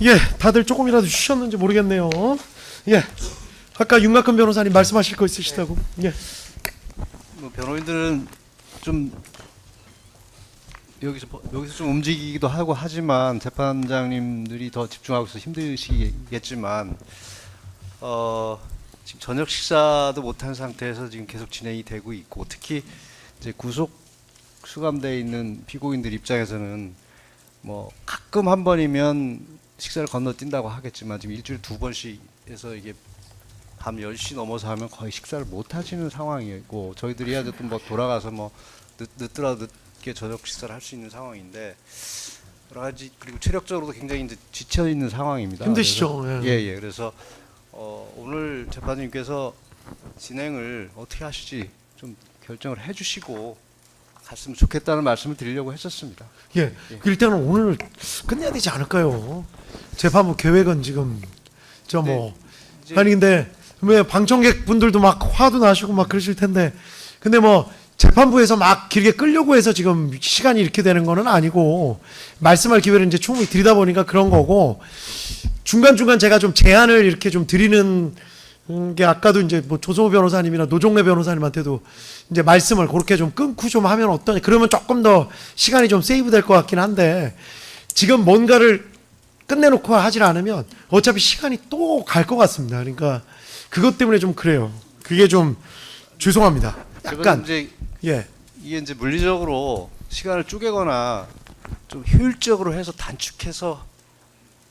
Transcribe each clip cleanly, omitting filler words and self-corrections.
예, 다들 조금이라도 쉬셨는지 모르겠네요. 예, 아까 윤곽근 변호사님 말씀하실 거 있으시다고. 예. 뭐 변호인들은 좀 여기서 좀 움직이기도 하고 하지만 재판장님들이 더 집중하고 있어서 힘드시겠지만 지금 저녁 식사도 못한 상태에서 지금 계속 진행이 되고 있고, 특히 이제 구속 수감돼 있는 피고인들 입장에서는 뭐 가끔 한 번이면 식사를 건너뛴다고 하겠지만 지금 일주일에 2번씩 해서 이게 밤 10시 넘어서 하면 거의 식사를 못 하시는 상황이고, 저희들이 해야 또 뭐 돌아가서 뭐 늦더라도 늦게 저녁 식사를 할 수 있는 상황인데 여러 가지, 그리고 체력적으로도 굉장히 이제 지쳐 있는 상황입니다. 힘드시죠? 그래서, 예. 예. 그래서 오늘 재판님께서 진행을 어떻게 하실지 좀 결정을 해주시고 갔으면 좋겠다는 말씀을 드리려고 했었습니다. 예. 일단은 오늘 끝내야 되지 않을까요? 재판부 계획은 지금 아니 근데 왜 방청객 분들도 막 화도 나시고 막 그러실 텐데, 근데 뭐 재판부에서 막 길게 끌려고 해서 지금 시간이 이렇게 되는 거는 아니고, 말씀할 기회를 이제 충분히 드리다 보니까 그런 거고, 중간중간 제가 좀 제안을 이렇게 좀 드리는 게, 아까도 이제 뭐 조성호 변호사님이나 노종래 변호사님한테도 이제 말씀을 그렇게 좀 끊고 좀 하면 어떠냐, 그러면 조금 더 시간이 좀 세이브 될 것 같긴 한데, 지금 뭔가를 끝내놓고 하질 않으면 어차피 시간이 또 갈 것 같습니다. 그러니까 그것 때문에 좀 그래요. 그게 좀 죄송합니다. 약간 이제 예. 이게 이제 물리적으로 시간을 쪼개거나 좀 효율적으로 해서 단축해서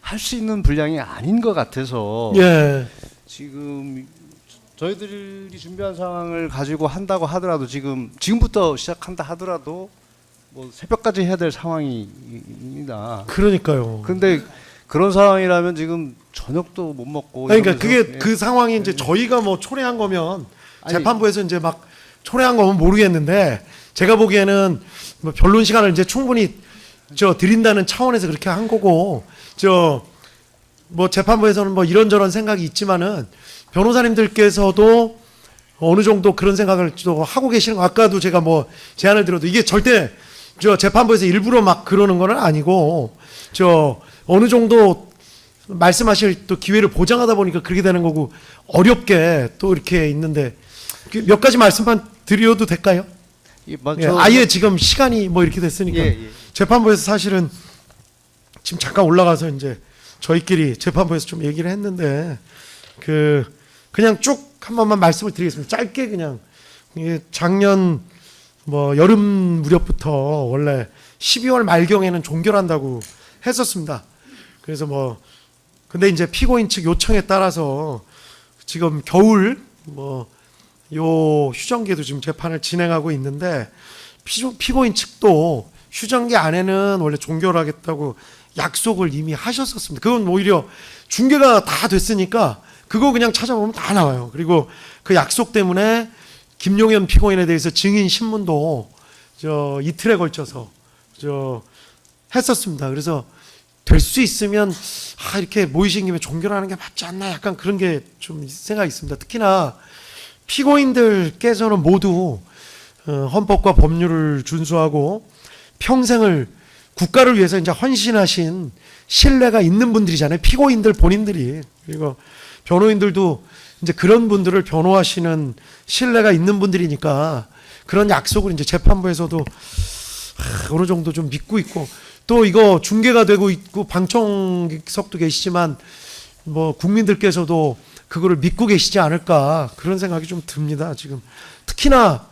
할 수 있는 분량이 아닌 것 같아서 예. 지금 저희들이 준비한 상황을 가지고 한다고 하더라도 지금부터 시작한다 하더라도 뭐 새벽까지 해야 될 상황입니다. 그러니까요. 근데 그런 상황이라면 지금 저녁도 못 먹고, 그러니까 이러면서, 그게 예. 그 상황이 이제 저희가 뭐 초래한 거면, 아니, 재판부에서 이제 막 초래한 거면 모르겠는데, 제가 보기에는 뭐 변론 시간을 이제 충분히 드린다는 차원에서 그렇게 한 거고, 뭐 재판부에서는 뭐 이런저런 생각이 있지만은 변호사님들께서도 어느 정도 그런 생각을 또 하고 계시는 거, 아까도 제가 뭐 제안을 드려도 이게 절대 재판부에서 일부러 막 그러는 건 아니고, 어느 정도 말씀하실 또 기회를 보장하다 보니까 그렇게 되는 거고, 어렵게 또 이렇게 있는데, 몇 가지 말씀만 드려도 될까요? 예, 아예 지금 시간이 뭐 이렇게 됐으니까. 예. 재판부에서 사실은 지금 잠깐 올라가서 이제 저희끼리 재판부에서 좀 얘기를 했는데, 그냥 쭉 한 번만 말씀을 드리겠습니다. 짧게 그냥. 이게 작년 뭐 여름 무렵부터 원래 12월 말경에는 종결한다고 했었습니다. 그래서 뭐 근데 이제 피고인 측 요청에 따라서 지금 겨울 뭐 요 휴전기에도 지금 재판을 진행하고 있는데, 피고인 측도 휴전기 안에는 원래 종결하겠다고 약속을 이미 하셨었습니다. 그건 오히려 중계가 다 됐으니까 그거 그냥 찾아보면 다 나와요. 그리고 그 약속 때문에 김용현 피고인에 대해서 증인 신문도 이틀에 걸쳐서 했었습니다. 그래서 될 수 있으면 이렇게 모이신 김에 종결하는 게 맞지 않나, 약간 그런 게 좀 생각이 있습니다. 특히나 피고인들께서는 모두 헌법과 법률을 준수하고 평생을 국가를 위해서 이제 헌신하신 신뢰가 있는 분들이잖아요. 피고인들 본인들이. 그리고 변호인들도 이제 그런 분들을 변호하시는 신뢰가 있는 분들이니까 그런 약속을 이제 재판부에서도 어느 정도 좀 믿고 있고, 또 이거 중계가 되고 있고 방청석도 계시지만 뭐 국민들께서도 그거를 믿고 계시지 않을까, 그런 생각이 좀 듭니다. 지금 특히나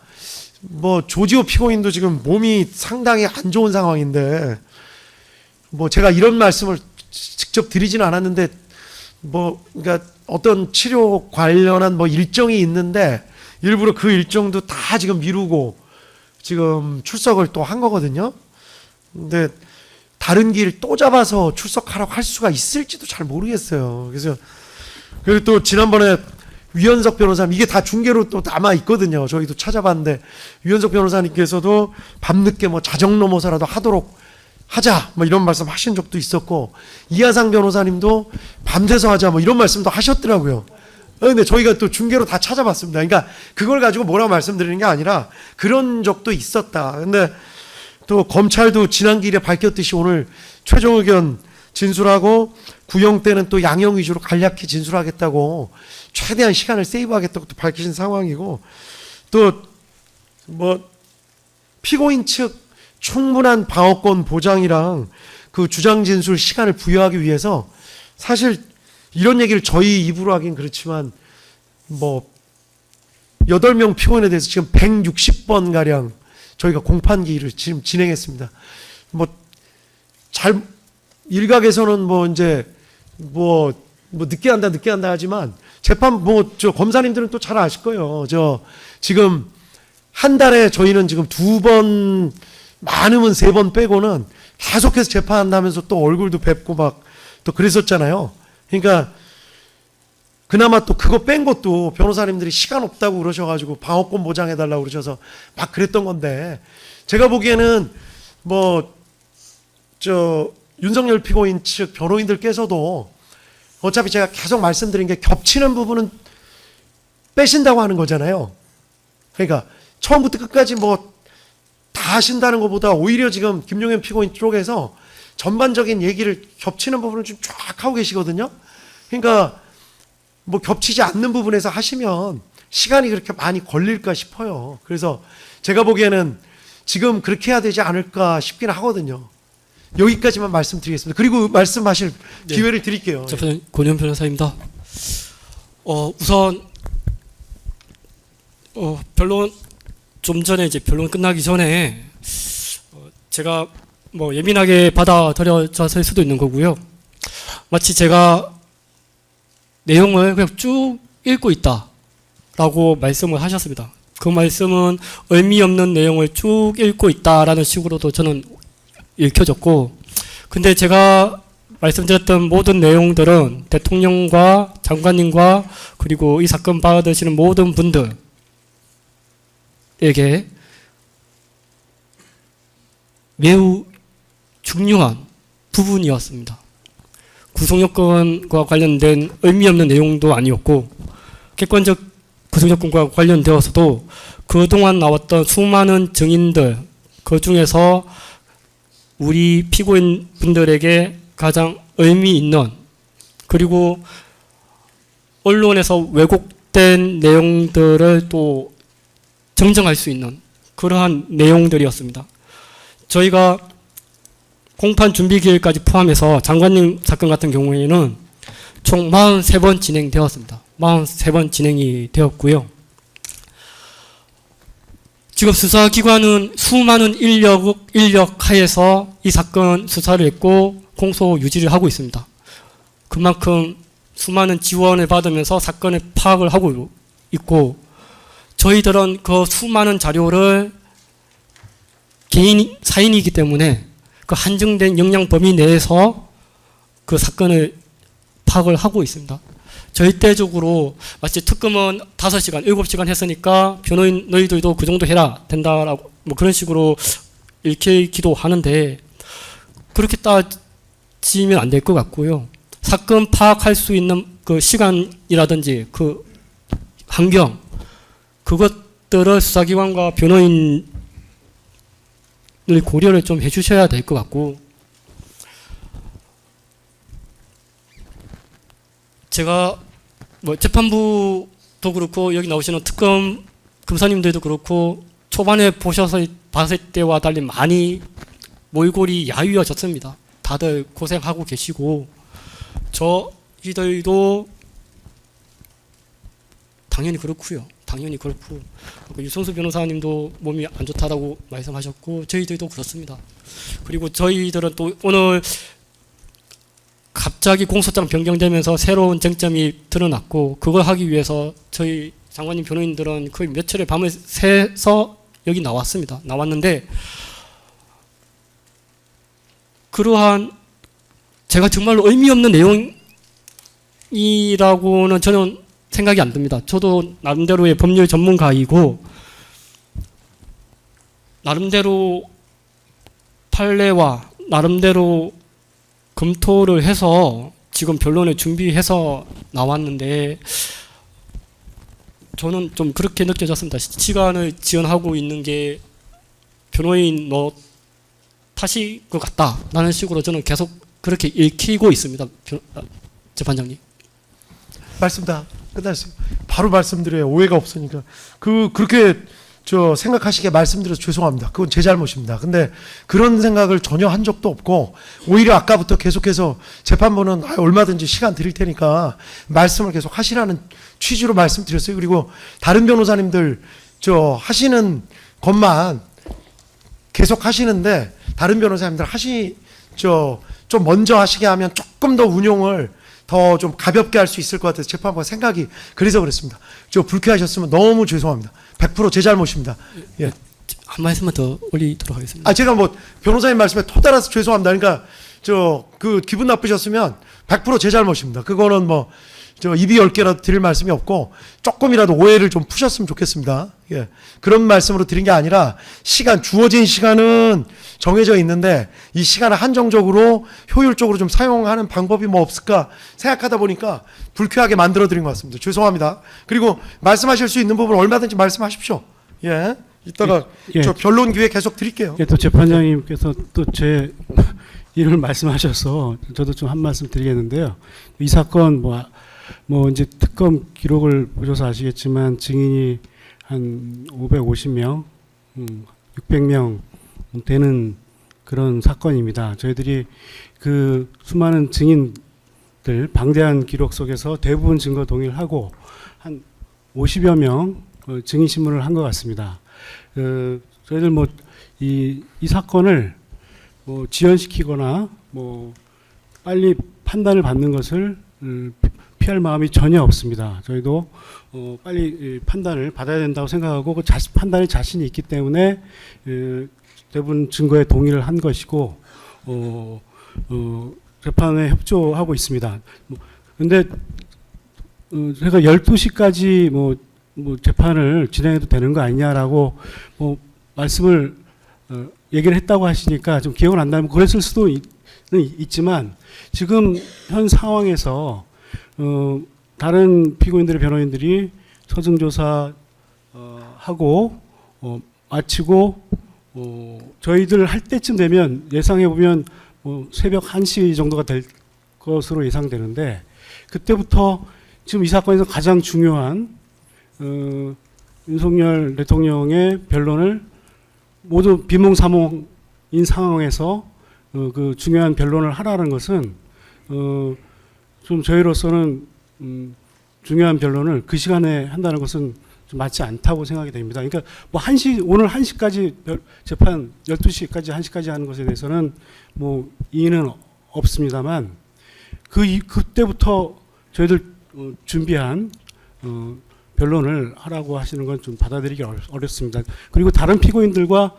뭐 조지호 피고인도 지금 몸이 상당히 안 좋은 상황인데, 뭐 제가 이런 말씀을 직접 드리지는 않았는데, 뭐 그러니까 어떤 치료 관련한 뭐 일정이 있는데 일부러 그 일정도 다 지금 미루고 지금 출석을 또 한 거거든요. 근데 다른 길 또 잡아서 출석하라고 할 수가 있을지도 잘 모르겠어요. 그래서 그리고 또 지난번에 위헌석 변호사님, 이게 다 중계로 또 남아 있거든요. 저희도 찾아봤는데 위헌석 변호사님께서도 밤늦게 뭐 자정넘어서라도 하도록 하자 뭐 이런 말씀 하신 적도 있었고, 이하상 변호사님도 밤새서 하자 뭐 이런 말씀도 하셨더라고요. 근데 저희가 또 중계로 다 찾아봤습니다. 그러니까 그걸 가지고 뭐라고 말씀드리는 게 아니라 그런 적도 있었다. 근데 또 검찰도 지난 기일에 밝혔듯이 오늘 최종 의견 진술하고 구형 때는 또 양형 위주로 간략히 진술하겠다고 최대한 시간을 세이브하겠다고 또 밝히신 상황이고, 또 뭐 피고인 측 충분한 방어권 보장이랑 그 주장 진술 시간을 부여하기 위해서 사실 이런 얘기를 저희 입으로 하긴 그렇지만 뭐 8명 피고인에 대해서 지금 160번 가량 저희가 공판기를 지금 진행했습니다. 뭐 잘 일각에서는 뭐 이제 뭐 늦게 한다 하지만 재판 뭐 저 검사님들은 또 잘 아실 거예요. 저 지금 한 달에 저희는 지금 2번, 많으면 3번 빼고는 계속해서 재판한다면서 또 얼굴도 뵙고 막 또 그랬었잖아요. 그러니까 그나마 또 그거 뺀 것도 변호사님들이 시간 없다고 그러셔가지고 방어권 보장해달라고 그러셔서 막 그랬던 건데, 제가 보기에는 뭐 저 윤석열 피고인 측 변호인들께서도 어차피 제가 계속 말씀드린 게 겹치는 부분은 빼신다고 하는 거잖아요. 그러니까 처음부터 끝까지 뭐 다 하신다는 것보다 오히려 지금 김용현 피고인 쪽에서 전반적인 얘기를 겹치는 부분을 좀 쫙 하고 계시거든요. 그러니까 뭐 겹치지 않는 부분에서 하시면 시간이 그렇게 많이 걸릴까 싶어요. 그래서 제가 보기에는 지금 그렇게 해야 되지 않을까 싶긴 하거든요. 여기까지만 말씀드리겠습니다. 그리고 말씀하실 기회를 드릴게요. 저는 권현 변호사입니다. 우선 변론 좀 전에 이제 변론 끝나기 전에 제가 뭐 예민하게 받아들여졌을 수도 있는 거고요. 마치 제가 내용을 그냥 쭉 읽고 있다라고 말씀을 하셨습니다. 그 말씀은 의미 없는 내용을 쭉 읽고 있다라는 식으로도 저는 읽혀졌고, 근데 제가 말씀드렸던 모든 내용들은 대통령과 장관님과 그리고 이 사건 받으시는 모든 분들에게 매우 중요한 부분이었습니다. 구속요건과 관련된 의미 없는 내용도 아니었고, 객관적 구속요건과 관련되어서도 그동안 나왔던 수많은 증인들, 그 중에서 우리 피고인 분들에게 가장 의미 있는, 그리고 언론에서 왜곡된 내용들을 또 정정할 수 있는 그러한 내용들이었습니다. 저희가 공판 준비 기일까지 포함해서 장관님 사건 같은 경우에는 총 43번 진행되었습니다. 43번 진행이 되었고요. 지금 수사기관은 수많은 인력 하에서 이 사건 수사를 했고 공소 유지를 하고 있습니다. 그만큼 수많은 지원을 받으면서 사건을 파악을 하고 있고, 저희들은 그 수많은 자료를 개인 사인이기 때문에 그 한정된 역량 범위 내에서 그 사건을 파악을 하고 있습니다. 절대적으로 마치 특검은 5시간, 7시간 했으니까 변호인 너희들도 그 정도 해라 된다라고 뭐 그런 식으로 읽히기도 하는데, 그렇게 따지면 안 될 것 같고요. 사건 파악할 수 있는 그 시간이라든지 그 환경, 그것들을 수사기관과 변호인을 고려를 좀 해주셔야 될 것 같고, 제가 뭐 재판부도 그렇고 여기 나오시는 특검 검사님들도 그렇고 초반에 봤을 때와 달리 많이 몰골이 야위어졌습니다. 다들 고생하고 계시고 저희들도 당연히 그렇고요. 당연히 그렇고, 유성수 변호사님도 몸이 안 좋다라고 말씀하셨고 저희들도 그렇습니다. 그리고 저희들은 또 오늘 갑자기 공소장 변경되면서 새로운 쟁점이 드러났고, 그걸 하기 위해서 저희 장관님 변호인들은 거의 며칠의 밤을 새서 여기 나왔는데, 그러한 제가 정말로 의미 없는 내용이라고는 저는 생각이 안 듭니다. 저도 나름대로의 법률 전문가이고 나름대로 판례와 나름대로 검토를 해서 지금 변론을 준비해서 나왔는데, 저는 좀 그렇게 느껴졌습니다. 시간을 지연하고 있는 게 변호인 너 탓일 것 같다 라는 식으로 저는 계속 그렇게 읽히고 있습니다. 재판장님. 말씀 다 끝났어요. 바로 말씀드려요. 오해가 없으니까. 그렇게 생각하시게 말씀드려서 죄송합니다. 그건 제 잘못입니다. 근데 그런 생각을 전혀 한 적도 없고, 오히려 아까부터 계속해서 재판부는 얼마든지 시간 드릴 테니까 말씀을 계속 하시라는 취지로 말씀드렸어요. 그리고 다른 변호사님들 하시는 것만 계속 하시는데, 다른 변호사님들 좀 먼저 하시게 하면 조금 더 운용을 더 좀 가볍게 할 수 있을 것 같아서 재판부가 생각이 그래서 그랬습니다. 불쾌하셨으면 너무 죄송합니다. 100% 제 잘못입니다. 예. 한 말씀만 더 올리도록 하겠습니다. 제가 뭐 변호사님 말씀에 토 달아서 죄송합니다. 그러니까 기분 나쁘셨으면 100% 제 잘못입니다. 그거는 뭐 입이 10개라도 드릴 말씀이 없고, 조금이라도 오해를 좀 푸셨으면 좋겠습니다. 예. 그런 말씀으로 드린 게 아니라, 주어진 시간은 정해져 있는데 이 시간을 한정적으로 효율적으로 좀 사용하는 방법이 뭐 없을까 생각하다 보니까 불쾌하게 만들어 드린 것 같습니다. 죄송합니다. 그리고 말씀하실 수 있는 부분 얼마든지 말씀하십시오. 예. 이따가 예. 저 변론 기회 계속 드릴게요. 또 재판장님께서 또 제 이름을 말씀하셔서 저도 좀 한 말씀 드리겠는데요. 이 사건 뭐 이제 특검 기록을 보셔서 아시겠지만 증인이 한 550명, 600명 되는 그런 사건입니다. 저희들이 그 수많은 증인들 방대한 기록 속에서 대부분 증거 동의를 하고 한 50여 명 증인 신문을 한 것 같습니다. 저희들 이 사건을 지연시키거나 빨리 판단을 받는 것을 피할 마음이 전혀 없습니다. 저희도 빨리 판단을 받아야 된다고 생각하고 판단에 자신이 있기 때문에 대부분 증거에 동의를 한 것이고 재판에 협조하고 있습니다. 근데 제가 12시까지 재판을 진행해도 되는 거 아니냐라고 말씀을 얘기를 했다고 하시니까 좀 기억은 안 나면 그랬을 수도 있지만, 지금 현 상황에서 다른 피고인들의 변호인들이 서증조사 하고 마치고 저희들 할 때쯤 되면 예상해 보면 새벽 1시 정도가 될 것으로 예상되는데, 그때부터 지금 이 사건에서 가장 중요한 윤석열 대통령의 변론을 모두 비몽사몽인 상황에서 그 중요한 변론을 하라는 것은 좀 저희로서는 중요한 변론을 그 시간에 한다는 것은 좀 맞지 않다고 생각이 됩니다. 그러니까 오늘 1시까지 재판 12시까지 1시까지 하는 것에 대해서는 이의는 없습니다만, 그때부터 저희들 준비한 변론을 하라고 하시는 건 좀 받아들이기 어렵습니다. 그리고 다른 피고인들과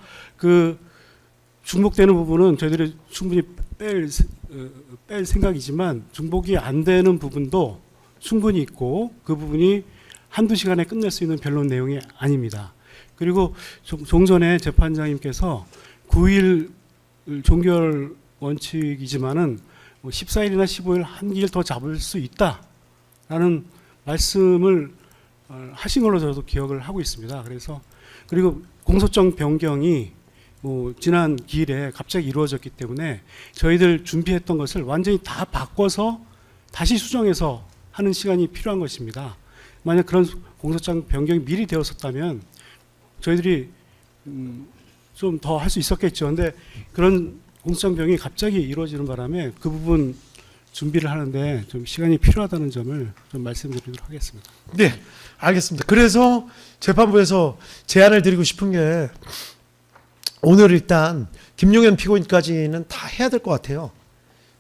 중복되는 부분은 저희들이 충분히 뺄 생각이지만, 중복이 안 되는 부분도 충분히 있고, 그 부분이 한두 시간에 끝낼 수 있는 변론 내용이 아닙니다. 그리고 종전에 재판장님께서 9일 종결 원칙이지만은 14일이나 15일 한 길 더 잡을 수 있다라는 말씀을 하신 걸로 저도 기억을 하고 있습니다. 그리고 공소장 변경이 지난 기일에 갑자기 이루어졌기 때문에 저희들 준비했던 것을 완전히 다 바꿔서 다시 수정해서 하는 시간이 필요한 것입니다. 만약 그런 공소장 변경이 미리 되었었다면 저희들이 좀 더 할 수 있었겠죠. 근데 그런 공소장 변경이 갑자기 이루어지는 바람에 그 부분 준비를 하는데 좀 시간이 필요하다는 점을 좀 말씀드리도록 하겠습니다. 네, 알겠습니다. 그래서 재판부에서 제안을 드리고 싶은 게, 오늘 일단 김용현 피고인까지는 다 해야 될 것 같아요.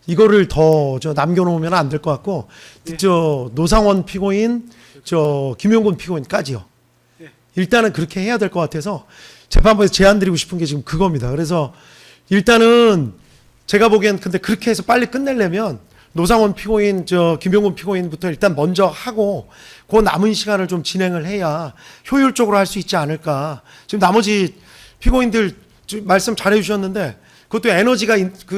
이거를 더 남겨놓으면 안 될 것 같고, 네. 노상원 피고인, 김용곤 피고인까지요. 네. 일단은 그렇게 해야 될 것 같아서 재판부에서 제안 드리고 싶은 게 지금 그겁니다. 그래서 일단은 제가 보기엔 근데 그렇게 해서 빨리 끝내려면 노상원 피고인, 김용곤 피고인부터 일단 먼저 하고 그 남은 시간을 좀 진행을 해야 효율적으로 할 수 있지 않을까. 지금 나머지 피고인들 말씀 잘해 주셨는데, 그것도 에너지가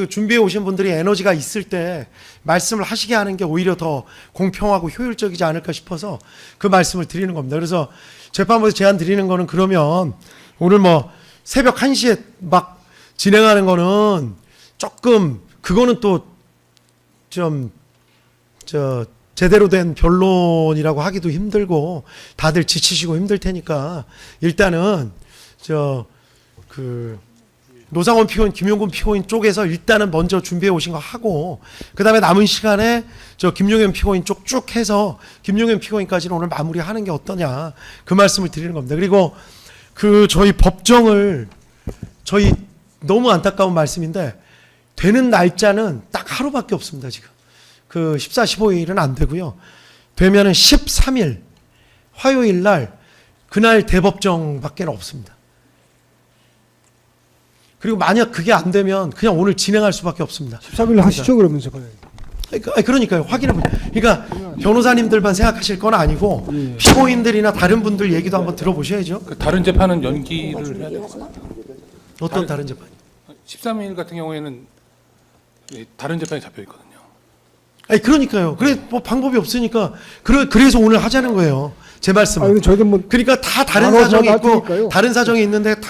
준비해 오신 분들이 에너지가 있을 때 말씀을 하시게 하는 게 오히려 더 공평하고 효율적이지 않을까 싶어서 그 말씀을 드리는 겁니다. 그래서 재판부에서 제안 드리는 거는, 그러면 오늘 새벽 1시에 막 진행하는 거는 조금, 그거는 또 좀 제대로 된 변론이라고 하기도 힘들고 다들 지치시고 힘들 테니까 일단은 노상원 피고인, 김용군 피고인 쪽에서 일단은 먼저 준비해 오신 거 하고 그다음에 남은 시간에 김용현 피고인 쪽 쭉 해서 김용현 피고인까지는 오늘 마무리하는 게 어떠냐 그 말씀을 드리는 겁니다. 그리고 저희 법정을 저희 너무 안타까운 말씀인데 되는 날짜는 딱 하루밖에 없습니다. 지금 14, 15일은 안 되고요. 되면은 13일 화요일 날 그날 대법정밖에 없습니다. 그리고 만약 그게 안 되면 그냥 오늘 진행할 수밖에 없습니다. 13일 하시죠 그러면 재판에. 그러니까요. 확인해 보세요. 그러니까 변호사님들만 생각하실 건 아니고 피고인들이나 다른 분들 얘기도 한번 들어보셔야죠. 다른 재판은 연기를 해야 되겠어요? 어떤 다른 재판? 13일 같은 경우에는 다른 재판이 잡혀 있거든요. 그러니까요. 그래 뭐 방법이 없으니까 그래서 오늘 하자는 거예요. 제 말씀은. 아니 저희도 뭐 그러니까 다 다른 나눠서 사정이 있고 놔드릴까요? 다른 사정이 있는데 다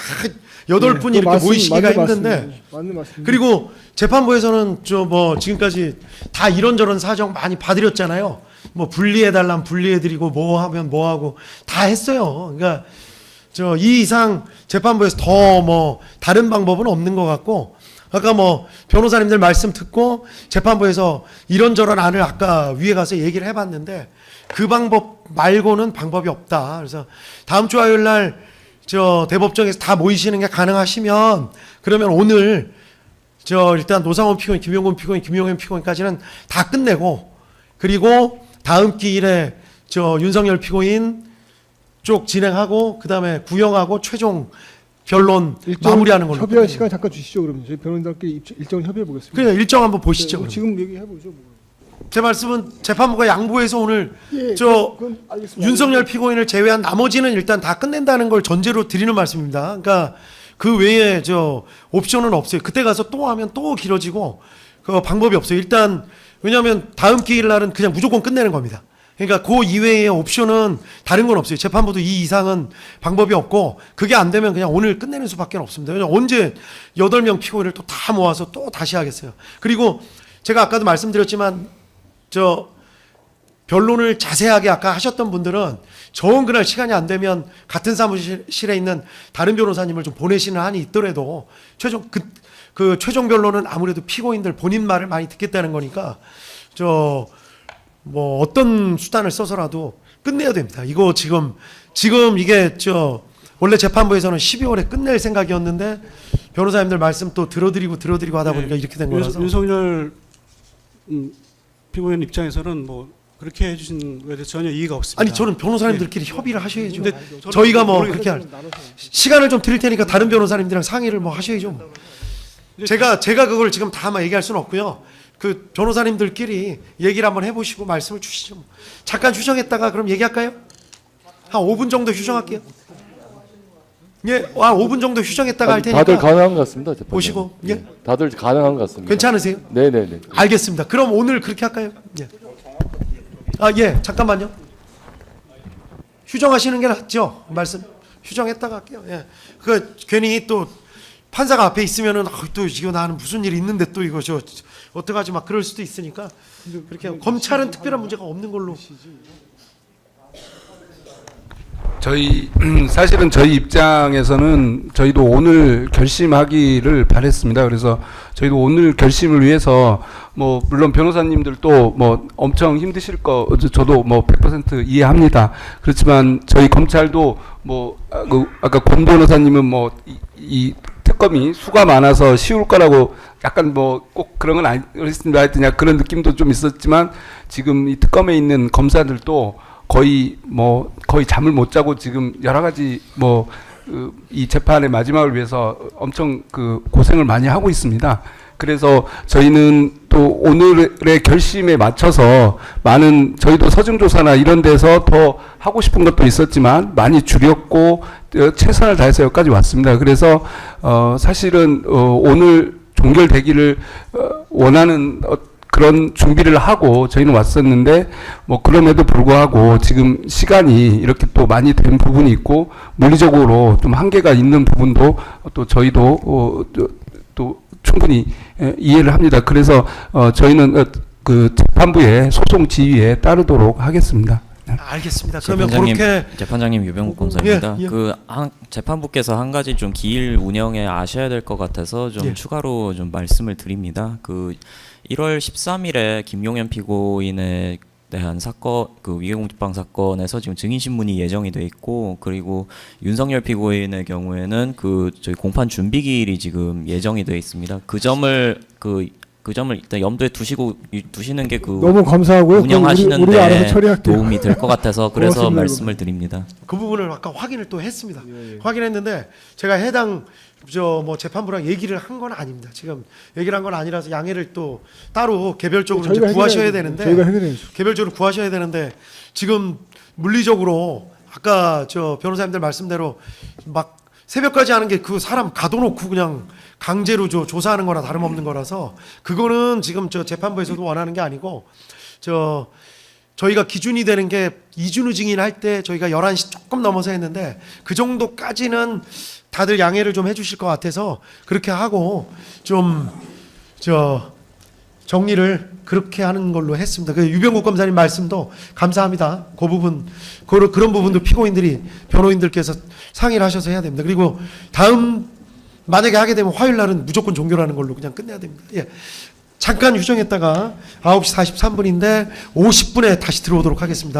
8분이 이렇게 모이시기가 힘든데 맞는 말씀. 그리고 재판부에서는 지금까지 다 이런저런 사정 많이 봐드렸잖아요. 뭐 분리해달라면 분리해드리고 뭐 하면 뭐 하고 다 했어요. 그러니까 이 이상 재판부에서 더 다른 방법은 없는 것 같고 아까 변호사님들 말씀 듣고 재판부에서 이런저런 안을 아까 위에 가서 얘기를 해봤는데 그 방법 말고는 방법이 없다. 그래서 다음 주 화요일 날 대법정에서 다 모이시는 게 가능하시면 그러면 오늘 일단 노상원 피고인, 김용군 피고인, 김용현 피고인까지는 다 끝내고 그리고 다음 기일에 윤석열 피고인 쪽 진행하고 그다음에 구형하고 최종 변론 마무리하는 걸로. 협의할 시간 잠깐 주시죠 그러면 저희 변호인들끼리 일정 협의해 보겠습니다. 그냥 일정 한번 보시죠. 네, 지금 얘기해 보죠. 뭐. 제 말씀은 재판부가 양보해서 오늘 그건 알겠습니다. 윤석열 피고인을 제외한 나머지는 일단 다 끝낸다는 걸 전제로 드리는 말씀입니다. 그러니까 그 외에 옵션은 없어요. 그때 가서 또 하면 또 길어지고 그 방법이 없어요. 일단 왜냐하면 다음 기일 날은 그냥 무조건 끝내는 겁니다. 그러니까 그 이외의 옵션은 다른 건 없어요. 재판부도 이 이상은 방법이 없고 그게 안 되면 그냥 오늘 끝내는 수밖에 없습니다. 왜냐하면 언제 8명 피고인을 또 다 모아서 또 다시 하겠어요. 그리고 제가 아까도 말씀드렸지만 변론을 자세하게 아까 하셨던 분들은 정 그날 시간이 안 되면 같은 사무실에 있는 다른 변호사님을 좀 보내시는 한이 있더라도 그 최종 변론은 아무래도 피고인들 본인 말을 많이 듣겠다는 거니까 어떤 수단을 써서라도 끝내야 됩니다. 이거 지금 이게 원래 재판부에서는 12월에 끝낼 생각이었는데 변호사님들 말씀 또 들어드리고 하다 보니까 이렇게 된 거라서. 윤석열 피고인 입장에서는 그렇게 해주신 거에 대해서 전혀 이의가 없습니다. 아니 저는 변호사님들끼리 협의를 하셔야죠. 근데 저희가 그렇게 시간을 좀 드릴 테니까 다른 변호사님들이랑 상의를 하셔야죠. 제가 그걸 지금 다 얘기할 수는 없고요. 그 변호사님들끼리 얘기를 한번 해보시고 말씀을 주시죠. 잠깐 휴정했다가 그럼 얘기할까요? 한 5분 정도 휴정할게요. 예, 한 5분 정도 휴정했다가 할 테니까. 다들 가능한 것 같습니다. 재판장님. 보시고, 예. 네, 다들 가능한 것 같습니다. 괜찮으세요? 네네네. 알겠습니다. 그럼 오늘 그렇게 할까요? 예. 잠깐만요. 휴정하시는 게 낫죠? 말씀 휴정했다가 할게요. 예. 괜히 또 판사가 앞에 있으면은 또 이거 나는 무슨 일이 있는데 또 이거 어떡하지 그럴 수도 있으니까 그렇게 하고 검찰은 특별한 문제가 없는 걸로. 사실은 저희 입장에서는 저희도 오늘 결심하기를 바랬습니다. 그래서 저희도 오늘 결심을 위해서 물론 변호사님들도 엄청 힘드실 거 저도 100% 이해합니다. 그렇지만 저희 검찰도 아까 권 변호사님은 이 특검이 수가 많아서 쉬울 거라고 약간 꼭 그런 건 아니었습니다. 하여튼 그런 느낌도 좀 있었지만 지금 이 특검에 있는 검사들도 거의 잠을 못 자고 지금 여러 가지 이 재판의 마지막을 위해서 엄청 고생을 많이 하고 있습니다. 그래서 저희는 또 오늘의 결심에 맞춰서 저희도 서증조사나 이런 데서 더 하고 싶은 것도 있었지만 많이 줄였고 최선을 다해서 여기까지 왔습니다. 그래서 사실은 오늘 종결되기를 원하는 그런 준비를 하고 저희는 왔었는데 그럼에도 불구하고 지금 시간이 이렇게 또 많이 된 부분이 있고 물리적으로 좀 한계가 있는 부분도 또 저희도 또 충분히 이해를 합니다. 그래서 저희는 그 재판부의 소송 지휘에 따르도록 하겠습니다. 알겠습니다. 그러면 재판장님, 그렇게 재판장님 유병국 검사입니다. 예, 예. 재판부께서 한 가지 좀 기일 운영에 아셔야 될 것 같아서 좀 예. 추가로 좀 말씀을 드립니다. 그 1월 13일에 김용현 피고인에 대한 사건, 그 위계공직방 사건에서 지금 증인 신문이 예정이 돼 있고, 그리고 윤석열 피고인의 경우에는 그 저희 공판 준비 기일이 지금 예정이 돼 있습니다. 그 점을 일단 염두에 두시는 게 그 너무 감사하고요. 그럼 운영하시는데 우리가 알아서 처리할게요. 도움이 될 것 같아서 그래서 고맙습니다, 말씀을 드립니다. 그 부분을 아까 확인을 또 했습니다. 확인했는데 제가 해당 뭐 재판부랑 얘기를 한 건 아닙니다. 지금 얘기를 한 건 아니라서 양해를 또 따로 개별적으로 이제 저희가 구하셔야 해결해야죠. 되는데 저희가 해결해야죠. 개별적으로 구하셔야 되는데 지금 물리적으로 아까 저 변호사님들 말씀대로 막 새벽까지 하는 게 그 사람 가둬놓고 그냥 강제로 조사하는 거나 다름없는 거라서 그거는 지금 저 재판부에서도 원하는 게 아니고 저희가 기준이 되는 게 이준우 증인할 때 저희가 11시 조금 넘어서 했는데 그 정도까지는 다들 양해를 좀 해주실 것 같아서 그렇게 하고 좀 정리를 그렇게 하는 걸로 했습니다. 그 유병국 검사님 말씀도 감사합니다. 그 부분 그런 부분도 피고인들이 변호인들께서 상의를 하셔서 해야 됩니다. 그리고 다음 만약에 하게 되면 화요일 날은 무조건 종결하는 걸로 그냥 끝내야 됩니다. 예. 잠깐 휴정했다가 9시 43분인데 50분에 다시 들어오도록 하겠습니다.